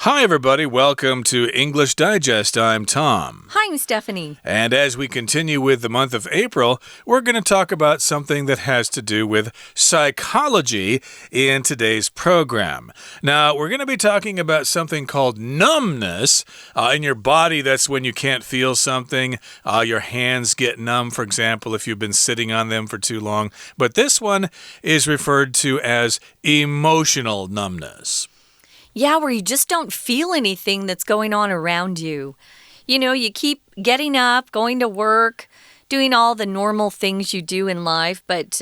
Hi, everybody. Welcome to English Digest. I'm Tom. Hi, I'm Stephanie. And as we continue with the month of April, we're going to talk about something that has to do with psychology in today's program. Now, we're going to be talking about something called numbness. In your body, that's when you can't feel something. Your hands get numb, for example, if you've been sitting on them for too long. But this one is referred to as emotional numbness. Yeah, where you just don't feel anything that's going on around you. You know, you keep getting up, going to work, doing all the normal things you do in life, but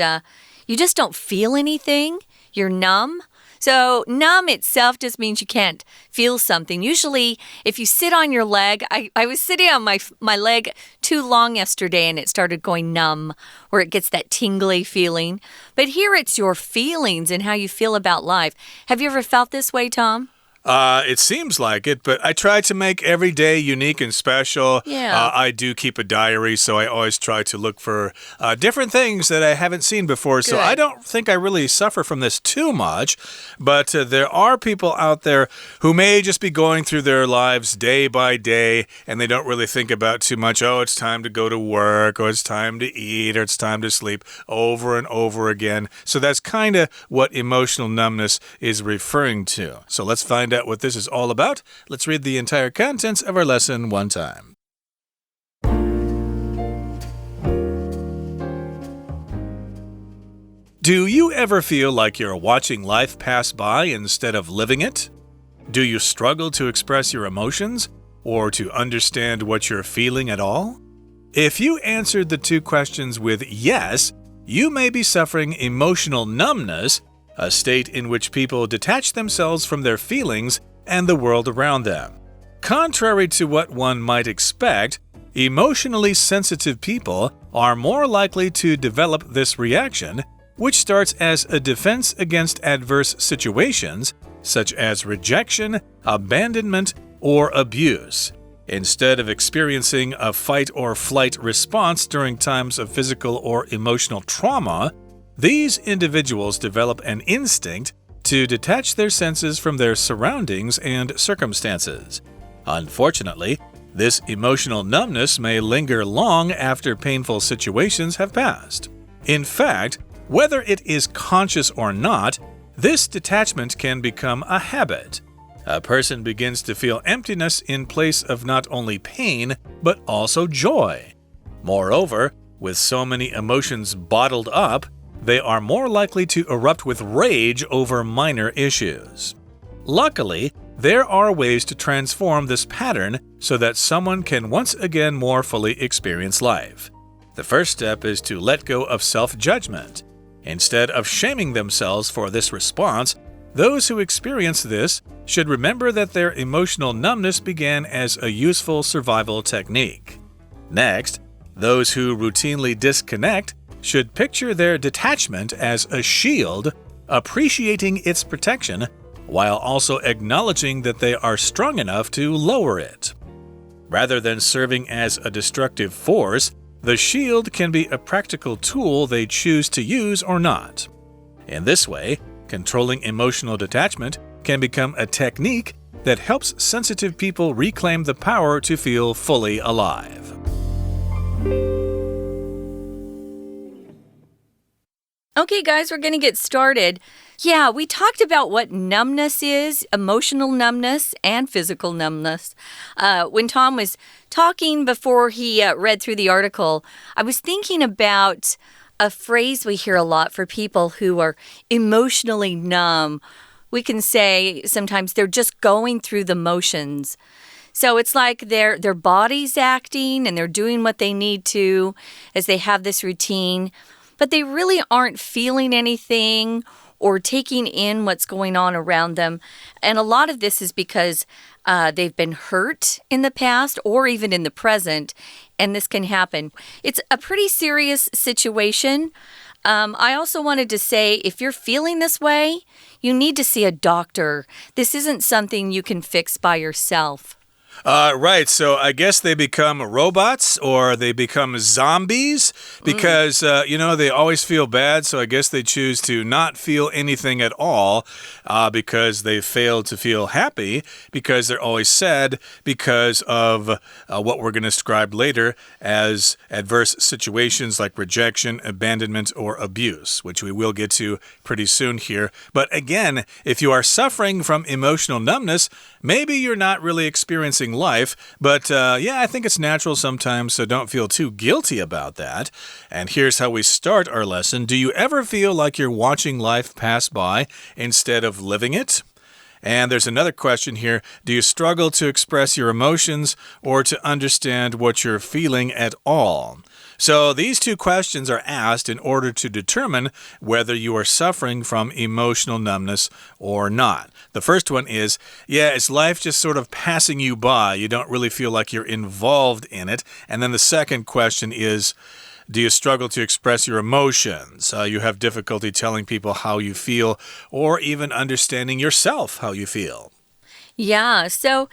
you just don't feel anything. You're numb. So numb itself just means you can't feel something. Usually, if you sit on your leg, I was sitting on my leg too long yesterday and it started going numb, where it gets that tingly feeling. But here it's your feelings and how you feel about life. Have you ever felt this way, Tom? It seems like it, but I try to make every day unique and special. Yeah. I do keep a diary, so I always try to look for different things that I haven't seen before. So I don't think I really suffer from this too much, but there are people out there who may just be going through their lives day by day, and they don't really think about too much. Oh, it's time to go to work, or it's time to eat, or it's time to sleep over and over again. So that's kind of what emotional numbness is referring to. So let's find out what this is all about. Let's read the entire contents of our lesson one time. Do you ever feel like you're watching life pass by instead of living it? Do you struggle to express your emotions or to understand what you're feeling at all? If you answered the two questions with yes, you may be suffering emotional numbness, a state in which people detach themselves from their feelings and the world around them. Contrary to what one might expect, emotionally sensitive people are more likely to develop this reaction, which starts as a defense against adverse situations, such as rejection, abandonment, or abuse. Instead of experiencing a fight or flight response during times of physical or emotional trauma, these individuals develop an instinct to detach their senses from their surroundings and circumstances. Unfortunately, this emotional numbness may linger long after painful situations have passed. In fact, whether it is conscious or not, this detachment can become a habit. A person begins to feel emptiness in place of not only pain, but also joy. Moreover, with so many emotions bottled up, they are more likely to erupt with rage over minor issues. Luckily, there are ways to transform this pattern so that someone can once again more fully experience life. The first step is to let go of self-judgment. Instead of shaming themselves for this response, those who experience this should remember that their emotional numbness began as a useful survival technique. Next, those who routinely disconnect should picture their detachment as a shield, appreciating its protection, while also acknowledging that they are strong enough to lower it. Rather than serving as a destructive force, the shield can be a practical tool they choose to use or not. In this way, controlling emotional detachment can become a technique that helps sensitive people reclaim the power to feel fully alive. Okay, guys, we're going to get started. Yeah, we talked about what numbness is, emotional numbness and physical numbness. When Tom was talking before he read through the article, I was thinking about a phrase we hear a lot for people who are emotionally numb. We can say sometimes they're just going through the motions. So it's like their body's acting and they're doing what they need to as they have this routine, but they really aren't feeling anything or taking in what's going on around them. And a lot of this is because they've been hurt in the past or even in the present, and this can happen. It's a pretty serious situation. I also wanted to say, if you're feeling this way, you need to see a doctor. This isn't something you can fix by yourself. Right. So I guess they become robots or they become zombies because, they always feel bad. So I guess they choose to not feel anything at all because they fail to feel happy because they're always sad because of what we're going to describe later as adverse situations like rejection, abandonment, or abuse, which we will get to pretty soon here. But again, if you are suffering from emotional numbness, maybe you're not really experiencing life, but I think it's natural sometimes, so don't feel too guilty about that. And here's how we start our lesson. Do you ever feel like you're watching life pass by instead of living it? And there's another question here. Do you struggle to express your emotions or to understand what you're feeling at all? So these two questions are asked in order to determine whether you are suffering from emotional numbness or not. The first one is, is life just sort of passing you by? You don't really feel like you're involved in it. And then the second question is, do you struggle to express your emotions? You have difficulty telling people how you feel or even understanding yourself how you feel. Yeah, so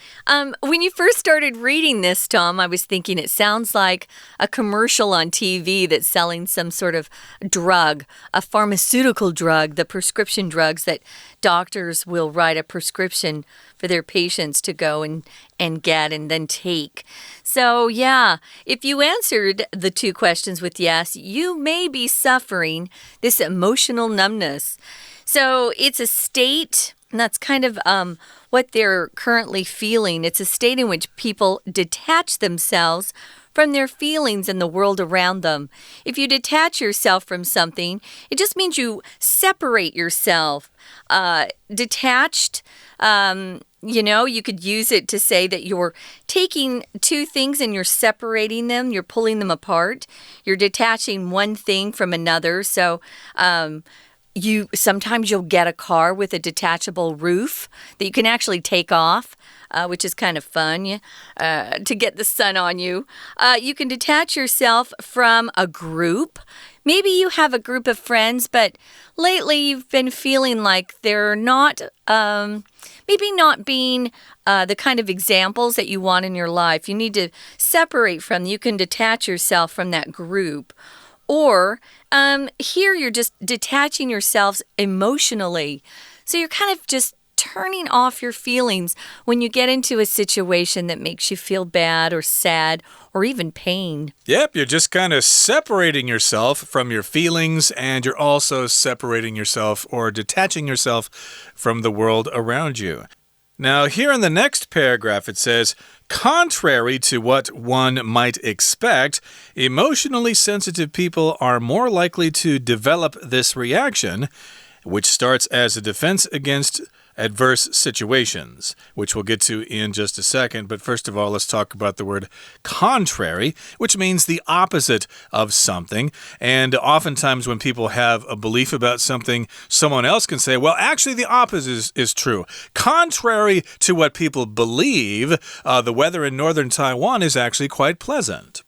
when you first started reading this, Tom, I was thinking it sounds like a commercial on TV that's selling some sort of drug, a pharmaceutical drug, the prescription drugs that doctors will write a prescription for their patients to go and get and then take. So, if you answered the two questions with yes, you may be suffering this emotional numbness. So, it's a state, and that's kind of what they're currently feeling. It's a state in which people detach themselves from their feelings and the world around them. If you detach yourself from something, it just means you separate yourself. Detached, you could use it to say that you're taking two things and you're separating them. You're pulling them apart. You're detaching one thing from another. So, sometimes you'll get a car with a detachable roof that you can actually take off, which is kind of fun to get the sun on you. You can detach yourself from a group. Maybe you have a group of friends, but lately you've been feeling like they're not, maybe not being the kind of examples that you want in your life. You need to separate from them. You can detach yourself from that group. Or here you're just detaching yourselves emotionally. So you're kind of just turning off your feelings when you get into a situation that makes you feel bad or sad or even pain. Yep, you're just kind of separating yourself from your feelings, and you're also separating yourself or detaching yourself from the world around you. Now, here in the next paragraph, it says, contrary to what one might expect, emotionally sensitive people are more likely to develop this reaction, which starts as a defense against adverse situations, which we'll get to in just a second. But first of all, let's talk about the word contrary, which means the opposite of something. And oftentimes when people have a belief about something, someone else can say, well, actually the opposite is true. Contrary to what people believe, the weather in northern Taiwan is actually quite pleasant.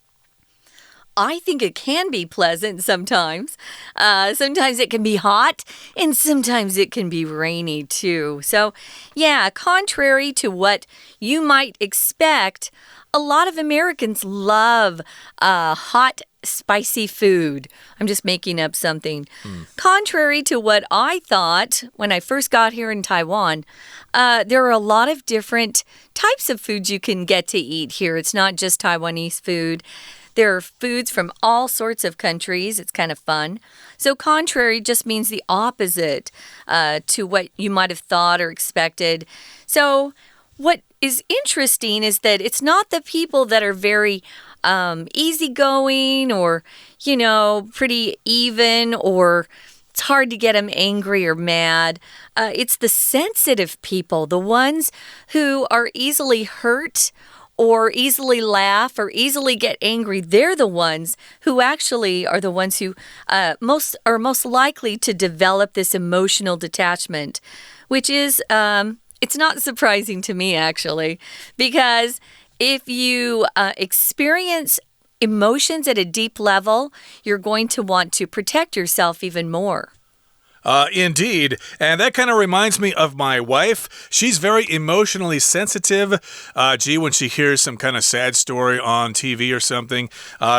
I think it can be pleasant sometimes. Sometimes it can be hot, and sometimes it can be rainy too. So, contrary to what you might expect, a lot of Americans love hot, spicy food. I'm just making up something. Contrary to what I thought when I first got here in Taiwan, there are a lot of different types of foods you can get to eat here. It's not just Taiwanese food. There are foods from all sorts of countries. It's kind of fun. So contrary just means the opposite to what you might have thought or expected. So what is interesting is that it's not the people that are very easygoing or, pretty even, or it's hard to get them angry or mad. It's the sensitive people, the ones who are easily hurt or easily laugh or easily get angry. They're the ones who actually are the ones who are most likely to develop this emotional detachment, which is, it's not surprising to me, actually, because if you experience emotions at a deep level, you're going to want to protect yourself even more. Indeed. And that kind of reminds me of my wife. She's very emotionally sensitive. When she hears some kind of sad story on TV or something,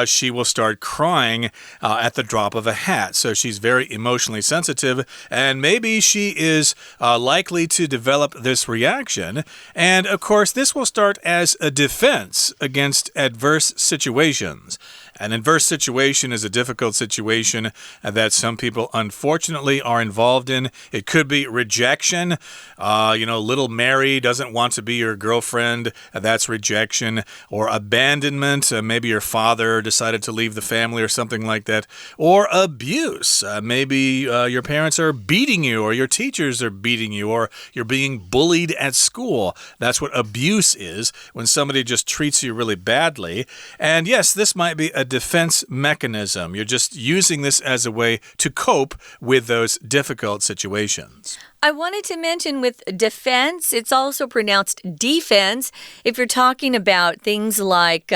she will start crying at the drop of a hat. So she's very emotionally sensitive, and maybe she is likely to develop this reaction. And of course, this will start as a defense against adverse situations. An adverse situation is a difficult situation that some people unfortunately are involved in. It could be rejection. Little Mary doesn't want to be your girlfriend. That's rejection. Or abandonment. Maybe your father decided to leave the family or something like that. Or abuse. Maybe your parents are beating you, or your teachers are beating you, or you're being bullied at school. That's what abuse is, when somebody just treats you really badly. And yes, this might be a defense mechanism. You're just using this as a way to cope with those difficult situations. I wanted to mention with defense, it's also pronounced defense if you're talking about things like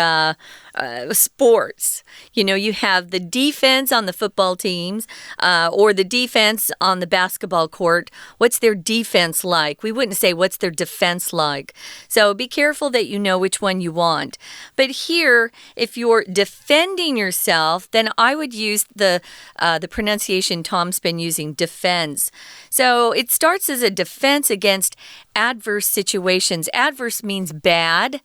sports. You have the defense on the football teams or the defense on the basketball court. What's their defense like? We wouldn't say what's their defense like. So be careful that you know which one you want. But here, if you're defending yourself, then I would use the pronunciation Tom's been using, defense. So it starts as a defense against adverse situations. Adverse means bad.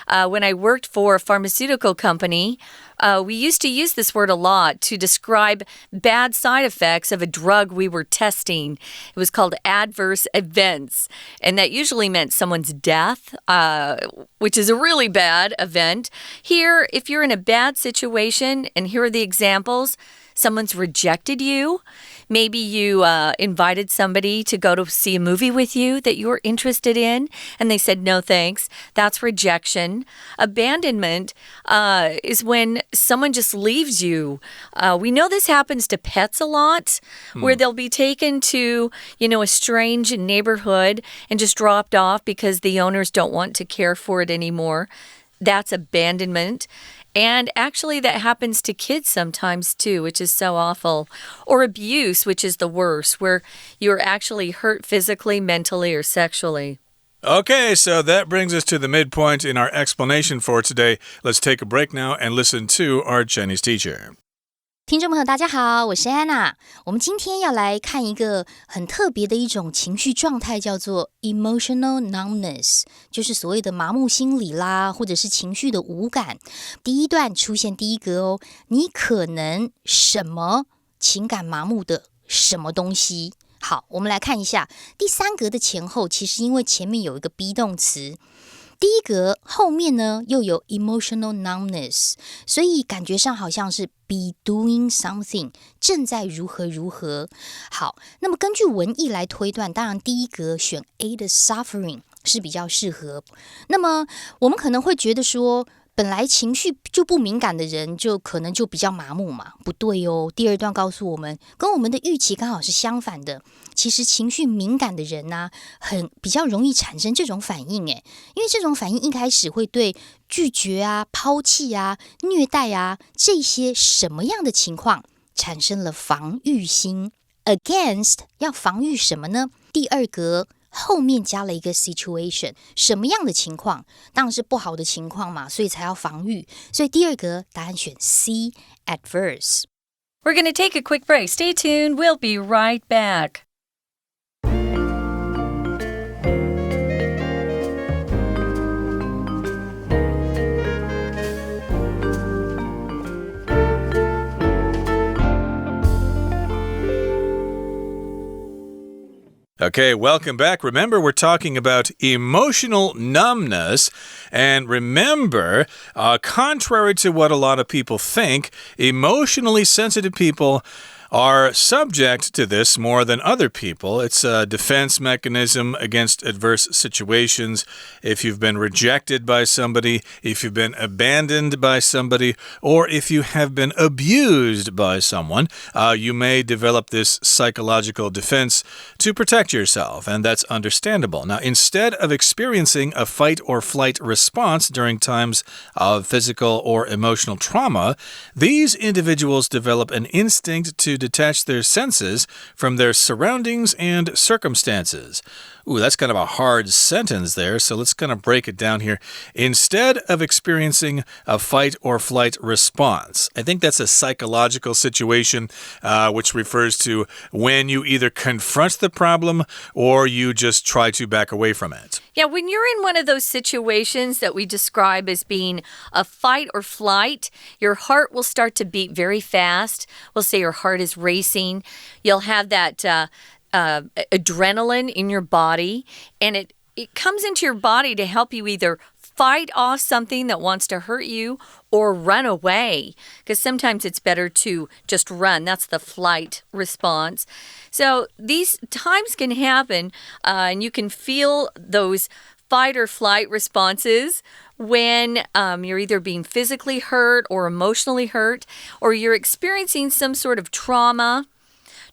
When I worked for a pharmaceutical company, we used to use this word a lot to describe bad side effects of a drug we were testing. It was called adverse events, and that usually meant someone's death, which is a really bad event. Here, if you're in a bad situation, and here are the examples, someone's rejected you. Maybe you invited somebody to go to see a movie with you that you were interested in, and they said no thanks. That's rejection. Abandonment is when someone just leaves you. We know this happens to pets a lot, where they'll be taken to, a strange neighborhood and just dropped off because the owners don't want to care for it anymore. That's abandonment. And actually, that happens to kids sometimes, too, which is so awful. Or abuse, which is the worst, where you're actually hurt physically, mentally, or sexually. Okay, so that brings us to the midpoint in our explanation for today. Let's take a break now and listen to our Chinese teacher. 听众朋友大家好，我是安娜。我们今天要来看一个很特别的一种情绪状态，叫做 emotional numbness， 就是所谓的麻木心理啦，或者是情绪的无感。第一段出现第一格哦，你可能什么情感麻木的什么东西。好，我们来看一下第三格的前后，其实因为前面有一个 be 动词。第一格后面呢又有 emotional numbness， 所以感觉上好像是 be doing something， 正在如何如何。好，那么根据文意来推断，当然第一格选 A 的 suffering 是比较适合。那么我们可能会觉得说，本来情绪就不敏感的人就可能就比较麻木嘛，不对哦。第二段告诉我们，跟我们的预期刚好是相反的。其实情绪敏感的人呢，比较容易产生这种反应诶，因为这种反应一开始会对拒绝啊、抛弃啊、虐待啊这些什么样的情况产生了防御心。Against 要防御什么呢？第二格后面加了一个 situation， 什么样的情况？当然是不好的情况嘛，所以才要防御。所以第二格答案选 C adverse。 We're going to take a quick break. Stay tuned. We'll be right back. Okay, welcome back. Remember, we're talking about emotional numbness. And remember, contrary to what a lot of people think, emotionally sensitive people are subject to this more than other people. It's a defense mechanism against adverse situations. If you've been rejected by somebody, if you've been abandoned by somebody, or if you have been abused by someone, you may develop this psychological defense to protect yourself, and that's understandable. Now, instead of experiencing a fight or flight response during times of physical or emotional trauma, these individuals develop an instinct to detach their senses from their surroundings and circumstances. Ooh, that's kind of a hard sentence there, so let's kind of break it down here. Instead of experiencing a fight or flight response. I think that's a psychological situation, which refers to when you either confront the problem or you just try to back away from it. Yeah, when you're in one of those situations that we describe as being a fight or flight, your heart will start to beat very fast. We'll say your heart is racing. You'll have that adrenaline in your body, and it comes into your body to help you either fight off something that wants to hurt you or run away, because sometimes it's better to just run. That's the flight response. So these times can happen, and you can feel those fight or flight responses when you're either being physically hurt or emotionally hurt, or you're experiencing some sort of trauma.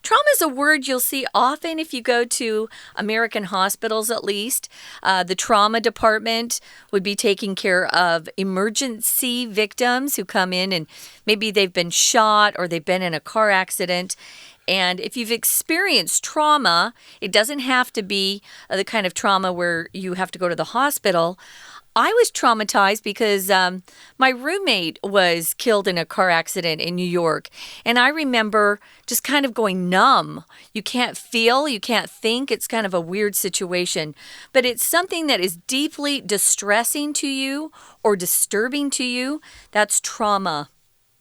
Trauma is a word you'll see often if you go to American hospitals, at least. The trauma department would be taking care of emergency victims who come in and maybe they've been shot or they've been in a car accident. And if you've experienced trauma, it doesn't have to be the kind of trauma where you have to go to the hospital. I was traumatized because my roommate was killed in a car accident in New York. And I remember just kind of going numb. You can't feel, you can't think. It's kind of a weird situation. But it's something that is deeply distressing to you or disturbing to you. That's trauma.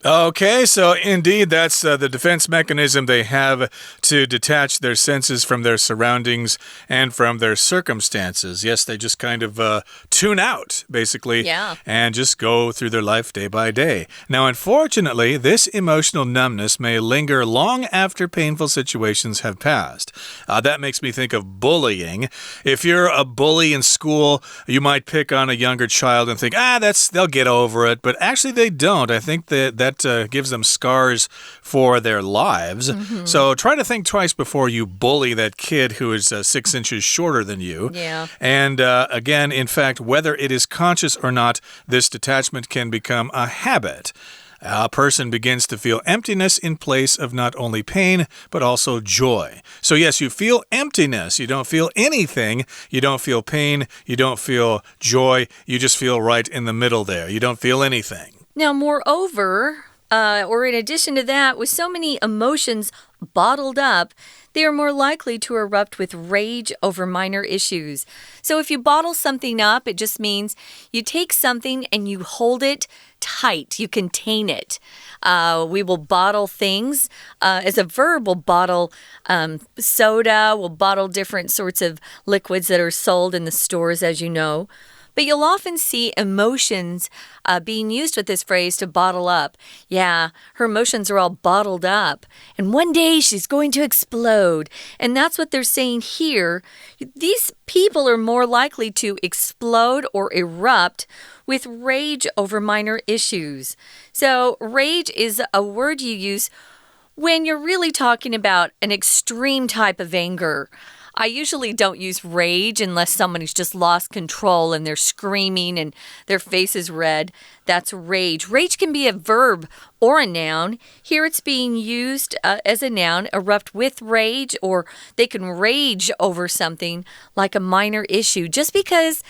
Okay, so indeed, that's the defense mechanism they have to detach their senses from their surroundings and from their circumstances. Yes, they just kind of tune out, basically, and just go through their life day by day. Now, unfortunately, this emotional numbness may linger long after painful situations have passed. That makes me think of bullying. If you're a bully in school, you might pick on a younger child and think, they'll get over it. But actually, they don't. I think that gives them scars for their lives. So try to think twice before you bully that kid who is 6 inches shorter than you. Yeah. And again, in fact, whether it is conscious or not, this detachment can become a habit. A person begins to feel emptiness in place of not only pain, but also joy. So yes, you feel emptiness. You don't feel anything. You don't feel pain. You don't feel joy. You just feel right in the middle there. You don't feel anything. Now, moreover, or in addition to that, with so many emotions bottled up, they are more likely to erupt with rage over minor issues. So if you bottle something up, it just means you take something and you hold it tight. You contain it. We will bottle things. As a verb, we'll bottle soda. We'll bottle different sorts of liquids that are sold in the stores, as you know. But you'll often see emotions being used with this phrase to bottle up. Yeah, her emotions are all bottled up. And one day she's going to explode. And that's what they're saying here. These people are more likely to explode or erupt with rage over minor issues. So rage is a word you use when you're really talking about an extreme type of anger. I usually don't use rage unless somebody's just lost control and they're screaming and their face is red. That's rage. Rage can be a verb or a noun. Here it's being used as a noun, erupt with rage, or they can rage over something like a minor issue. Just because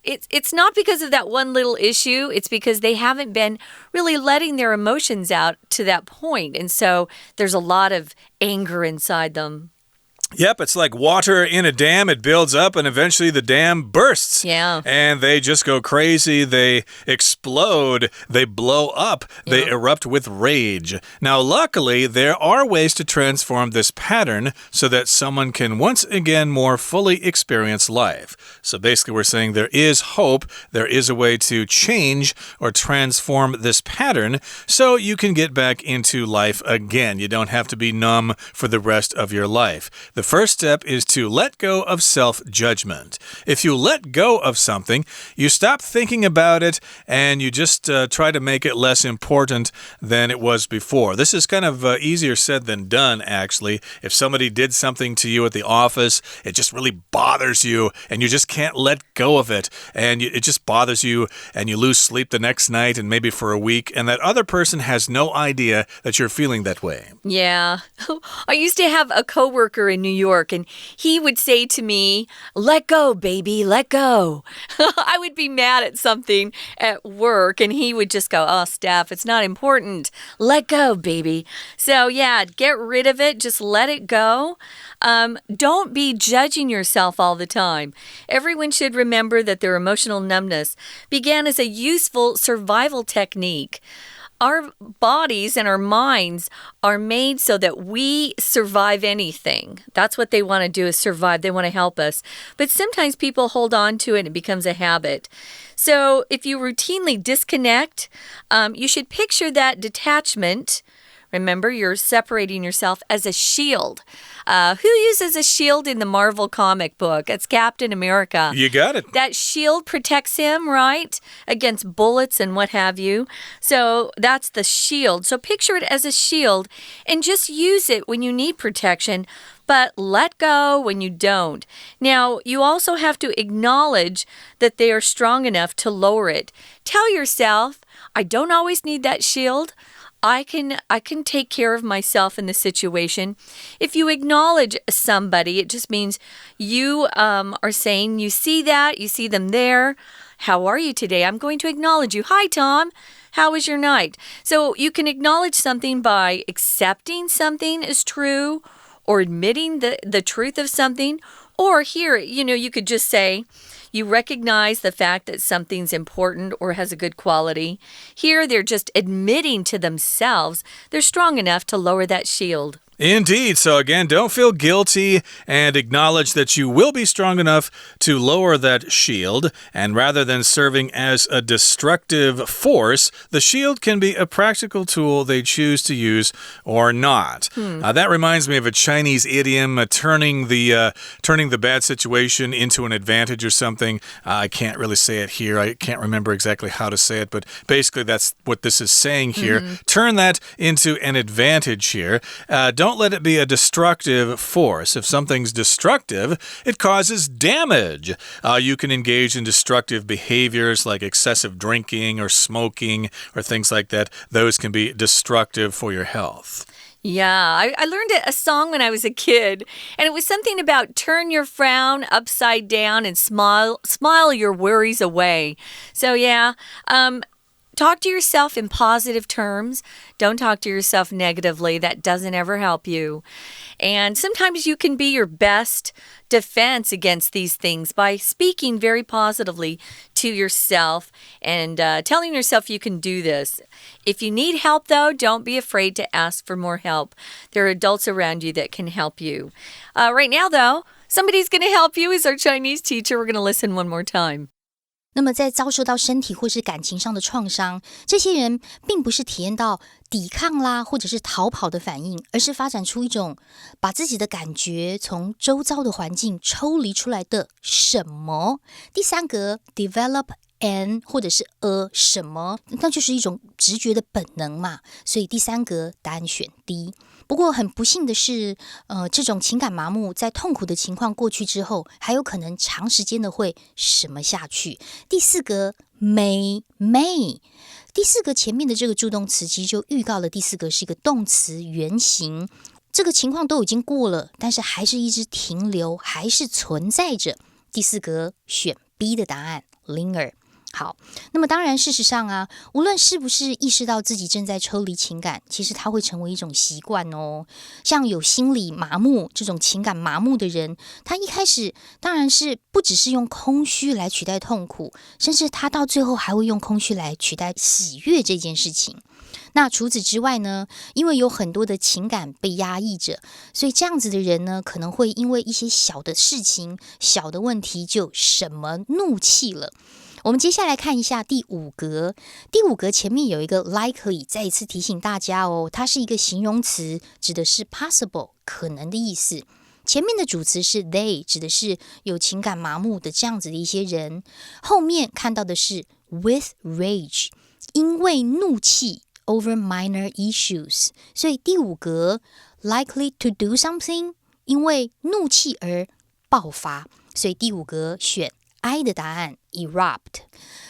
it's not because of that one little issue. It's because they haven't been really letting their emotions out to that point. And so there's a lot of anger inside them. Yep, it's like water in a dam. It builds up and eventually the dam bursts. Yeah. And they just go crazy. They explode. They blow up. They erupt with rage. Now, luckily, there are ways to transform this pattern so that someone can once again more fully experience life. So basically, we're saying there is hope. There is a way to change or transform this pattern so you can get back into life again. You don't have to be numb for the rest of your life. The first step is to let go of self-judgment. If you let go of something, you stop thinking about it and you just try to make it less important than it was before. This is kind of easier said than done, actually. If somebody did something to you at the office, it just really bothers you and you just can't let go of it. And it just bothers you and you lose sleep the next night and maybe for a week. And that other person has no idea that you're feeling that way. Yeah. I used to have a coworker in New York, and he would say to me, let go, baby, let go. I would be mad at something at work, and he would just go, oh, Steph, it's not important. Let go, baby. So, yeah, get rid of it. Just let it go. Don't be judging yourself all the time. Everyone should remember that their emotional numbness began as a useful survival technique. Our bodies and our minds are made so that we survive anything. That's what they want to do, is survive. They want to help us. But sometimes people hold on to it and it becomes a habit. So if you routinely disconnect, you should picture that detachment. Remember, you're separating yourself as a shield. Who uses a shield in the Marvel comic book? It's Captain America. You got it. That shield protects him, right? Against bullets and what have you. So that's the shield. So picture it as a shield and just use it when you need protection, but let go when you don't. Now, you also have to acknowledge that they are strong enough to lower it. Tell yourself, I don't always need that shield. I can take care of myself in the situation. If you acknowledge somebody, it just means you are saying you see that, you see them there. How are you today? I'm going to acknowledge you. Hi, Tom. How was your night? So you can acknowledge something by accepting something is true or admitting the truth of something. Or here, you could just say, you recognize the fact that something's important or has a good quality. Here, they're just admitting to themselves they're strong enough to lower that shield. Indeed. So again, don't feel guilty and acknowledge that you will be strong enough to lower that shield. And rather than serving as a destructive force, the shield can be a practical tool they choose to use or not. That reminds me of a Chinese idiom, turning the bad situation into an advantage or something. I can't really say it here. I can't remember exactly how to say it, but basically that's what this is saying here. Turn that into an advantage here. Don't let it be a destructive force. If something's destructive, it causes damage. You can engage in destructive behaviors like excessive drinking or smoking or things like that. Those can be destructive for your health. Yeah, I learned a song when I was a kid, and it was something about turn your frown upside down and smile your worries away. So yeah, talk to yourself in positive terms. Don't talk to yourself negatively. That doesn't ever help you. And sometimes you can be your best defense against these things by speaking very positively to yourself and telling yourself you can do this. If you need help, though, don't be afraid to ask for more help. There are adults around you that can help you. Right now, though, somebody's going to help you is our Chinese teacher. We're going to listen one more time. 那么在遭受到身体或是感情上的创伤，这些人并不是体验到抵抗啦，或者是逃跑的反应，而是发展出一种把自己的感觉从周遭的环境抽离出来的什么。第三个 develop an 或者是 a 什么，那就是一种直觉的本能嘛，所以第三个答案选 D。不过很不幸的是，这种情感麻木在痛苦的情况过去之后，还有可能长时间的会什么下去。第四个 may， 第四个前面的这个助动词其实就预告了第四个是一个动词原形。这个情况都已经过了，但是还是一直停留，还是存在着。第四个选 B 的答案 linger。好，那么当然事实上啊，无论是不是意识到自己正在抽离情感，其实它会成为一种习惯哦。像有心理麻木这种情感麻木的人，他一开始当然是不只是用空虚来取代痛苦，甚至他到最后还会用空虚来取代喜悦这件事情。那除此之外呢，因为有很多的情感被压抑着，所以这样子的人呢，可能会因为一些小的事情、小的问题就什么怒气了。我们接下来看一下第五格。第五格前面有一个 likely， 再一次提醒大家哦，它是一个形容词，指的是 possible 可能的意思。前面的主词是 they， 指的是有情感麻木的这样子的一些人。后面看到的是 with rage， 因为怒气 over minor issues， 所以第5格 likely to do something， 因为怒气而爆发，所以第5格选 I 的答案 erupt。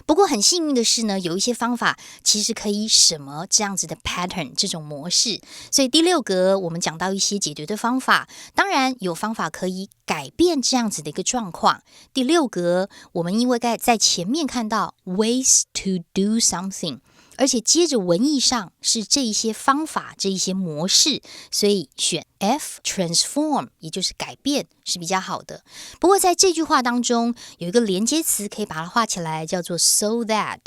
不过很幸运的是呢，有一些方法其实可以什么这样子的 pattern 这种模式，所以第6格我们讲到一些解决的方法，当然有方法可以改变这样子的一个状况。第6格我们因为在前面看到 ways to do something，而且接着文意上是这一些方法这一些模式，所以选 F transform， 也就是改变是比较好的。不过在这句话当中有一个连接词可以把它画起来，叫做 so that，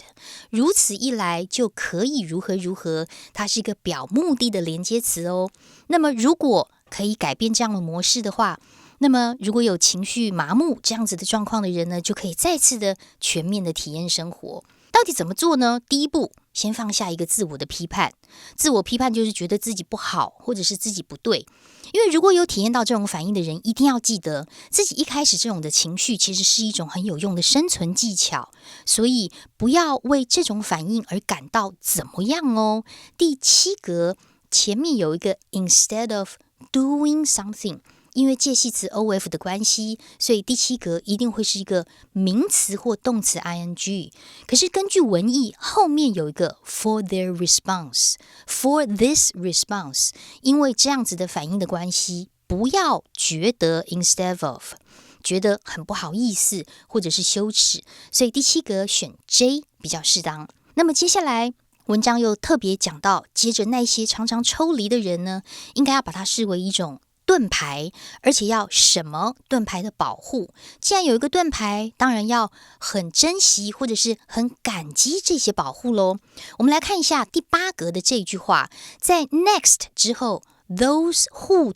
如此一来就可以如何如何，它是一个表目的的连接词哦。那么如果可以改变这样的模式的话，那么如果有情绪麻木这样子的状况的人呢，就可以再次的全面的体验生活。到底怎么做呢？第一步，先放下一个自我的批判。自我批判就是觉得自己不好，或者是自己不对。因为如果有体验到这种反应的人，一定要记得自己一开始这种的情绪其实是一种很有用的生存技巧，所以不要为这种反应而感到怎么样哦。第7格前面有一个 instead of doing something，因为介系词 of 的关系，所以第7格一定会是一个名词或动词 ing。 可是根据文意后面有一个 for their response， for this response， 因为这样子的反应的关系，不要觉得 instead of 觉得很不好意思或者是羞耻，所以第7格选 J 比较适当。那么接下来文章又特别讲到，接着那些常常抽离的人呢，应该要把它视为一种盾牌，而且要什么盾牌的保护。既然有一个盾牌，当然要很珍惜或者是很感激这些保护咯。我们来看一下第8格的这句话，在 next 之后 those who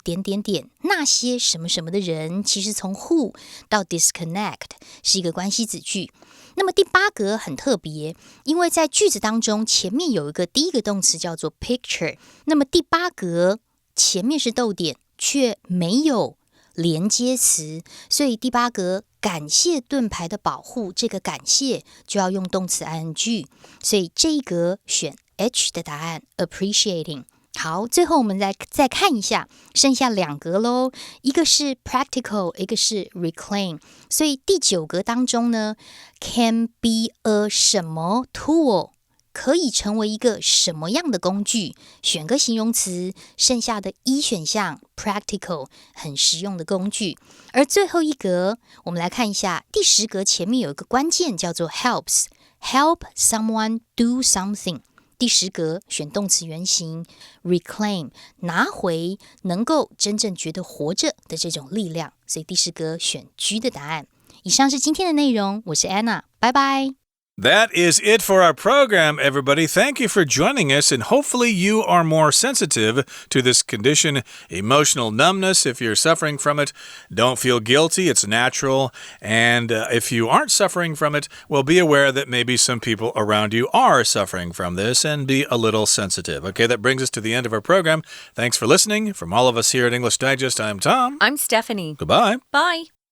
那些什么什么的人，其实从 who 到 disconnect 是一个关系子句。那么第8格很特别，因为在句子当中前面有一个第一个动词叫做 picture， 那么第8格前面是逗点却没有连接词，所以第8格感谢盾牌的保护，这个感谢就要用动词 ing， 所以这一格选 H 的答案 appreciating。 好，最后我们再看一下剩下2格咯，一个是 practical， 一个是 reclaim， 所以第9格当中呢 can be a 什么 tool，可以成为一个什么样的工具，选个形容词，剩下的一选项 practical 很实用的工具。而最后一格我们来看一下，第10格前面有一个关键叫做 help someone do something， 第10格选动词原形 reclaim， 拿回能够真正觉得活着的这种力量，所以第10格选 G 的答案。以上是今天的内容，我是 Anna， 拜拜。That is it for our program, everybody. Thank you for joining us, and hopefully you are more sensitive to this condition, emotional numbness. If you're suffering from it, don't feel guilty. It's natural. And if you aren't suffering from it, well, be aware that maybe some people around you are suffering from this, and be a little sensitive. Okay, that brings us to the end of our program. Thanks for listening. From all of us here at English Digest, I'm Tom. I'm Stephanie. Goodbye. Bye.